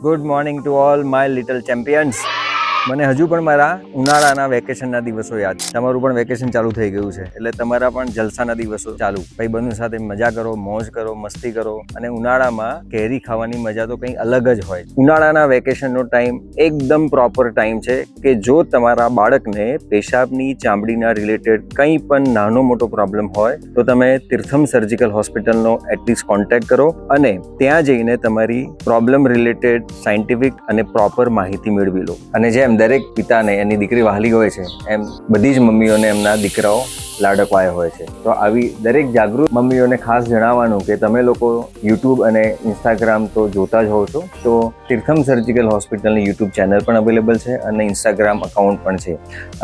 Good morning to all my little champions. મને હજુ પણ મારા ઉનાળાના વેકેશનના દિવસો યાદ. તમારું પણ વેકેશન ચાલુ થઈ ગયું છે એટલે તમારા પણ જલસાના દિવસો ચાલુ. ભાઈબંધો સાથે મજા કરો, મોજ કરો, મસ્તી કરો. અને ઉનાળામાં કેરી ખાવાની મજા તો કંઈ અલગ જ હોય. ઉનાળાના વેકેશનનો ટાઈમ એકદમ પ્રોપર ટાઈમ છે કે જો તમારા બાળકને પેશાબની ચામડીના રિલેટેડ કંઈ પણ નાનો મોટો પ્રોબ્લેમ હોય તો તમે તીર્થમ સર્જિકલ હોસ્પિટલનો એટલીસ્ટ કોન્ટેક્ટ કરો અને ત્યાં જઈને તમારી પ્રોબ્લેમ રિલેટેડ સાયન્ટિફિક અને પ્રોપર માહિતી મેળવી લો. અને જેમ દરેક પિતાને એની દીકરી વહાલી હોય છે એમ બધી જ મમ્મીઓને એમના દીકરાઓ લાડકવાયા હોય છે. તો આવી દરેક જાગૃત મમ્મીઓને ખાસ જણાવવાનું કે તમે લોકો યુટ્યુબ અને ઇન્સ્ટાગ્રામ તો જોતા જ હોવ છો, તો તીર્થમ સર્જિકલ હોસ્પિટલની યુટ્યુબ ચેનલ પણ અવેલેબલ છે અને ઇન્સ્ટાગ્રામ અકાઉન્ટ પણ છે.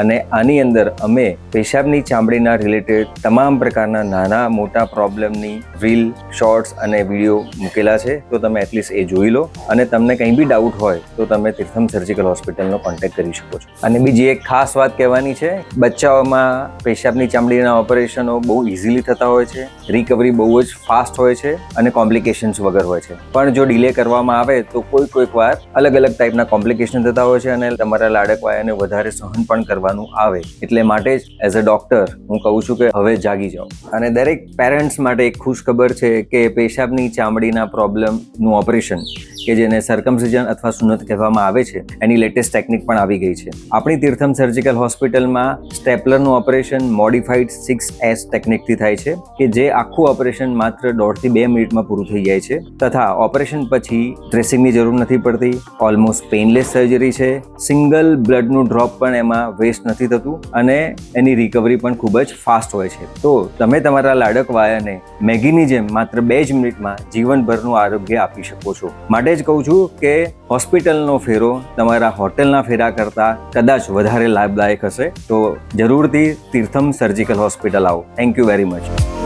અને આની અંદર અમે પેશાબની ચામડીના રિલેટેડ તમામ પ્રકારના નાના મોટા પ્રોબ્લેમની રીલ, શોર્ટ્સ અને વિડીયો મૂકેલા છે. તો તમે એટલીસ્ટ એ જોઈ લો અને તમને કંઈ બી ડાઉટ હોય તો તમે તીર્થમ સર્જિકલ હોસ્પિટલનો કોન્ટેક્ટ કરી શકો છો. અને બીજી એક ખાસ વાત કહેવાની છે, બચ્ચાઓમાં પેશાબની ચામડીના ઓપરેશનો બહુ ઇઝીલી થતા હોય છે, રિકવરી બહુ જ ફાસ્ટ હોય છે અને કોમ્પ્લિકેશન્સ વગર હોય છે. પણ જો ડિલે કરવામાં આવે તો કોઈક વાર અલગ અલગ ટાઈપના કોમ્પ્લિકેશન થતા હોય છે અને તમારા લાડકવાયાને વધારે સહન પણ કરવાનું આવે. એટલે માટે જ એઝ અ ડોક્ટર હું કહું છું કે હવે જાગી જાઓ. અને દરેક પેરેન્ટ્સ માટે એક ખુશ ખબર છે કે પેશાબની ચામડીના પ્રોબ્લેમનું ઓપરેશન કે જેને સર્કમસિઝન અથવા સુન્નત કહેવામાં આવે છે એની લેટેસ્ટ ટેકનિક પણ આવી ગઈ છે. આપણી તીર્થમ સર્જિકલ હોસ્પિટલમાં સ્ટેપલરનું ઓપરેશન મોડિફાઈડ 6S ટેકનિકથી થાય છે કે જે આખું ઓપરેશન માત્ર 1.5 થી 2 મિનિટમાં પૂરું થઈ જાય છે. તથા ઓપરેશન પછી ડ્રેસિંગની જરૂર નથી પડતી, ઓલમોસ્ટ પેઇનલેસ સર્જરી છે, સિંગલ બ્લડનું ડ્રોપ પણ એમાં વેસ્ટ નથી થતું અને એની રિકવરી પણ ખૂબ જ ફાસ્ટ હોય છે. તો તમે તમારા લાડકવાયાને મેગીની જેમ માત્ર 2 જ મિનિટમાં જીવનભરનું આરોગ્ય આપી શકો છો. માટે જ કહું છું કે હોસ્પિટલનો ફેરો તમારા હોટલના ફેરા કરતાં કદાચ વધારે લાભદાયક હશે. તો જરૂરથી તીર્થમ સર્જિકલ હોસ્પિટલ આવો. Thank you very much.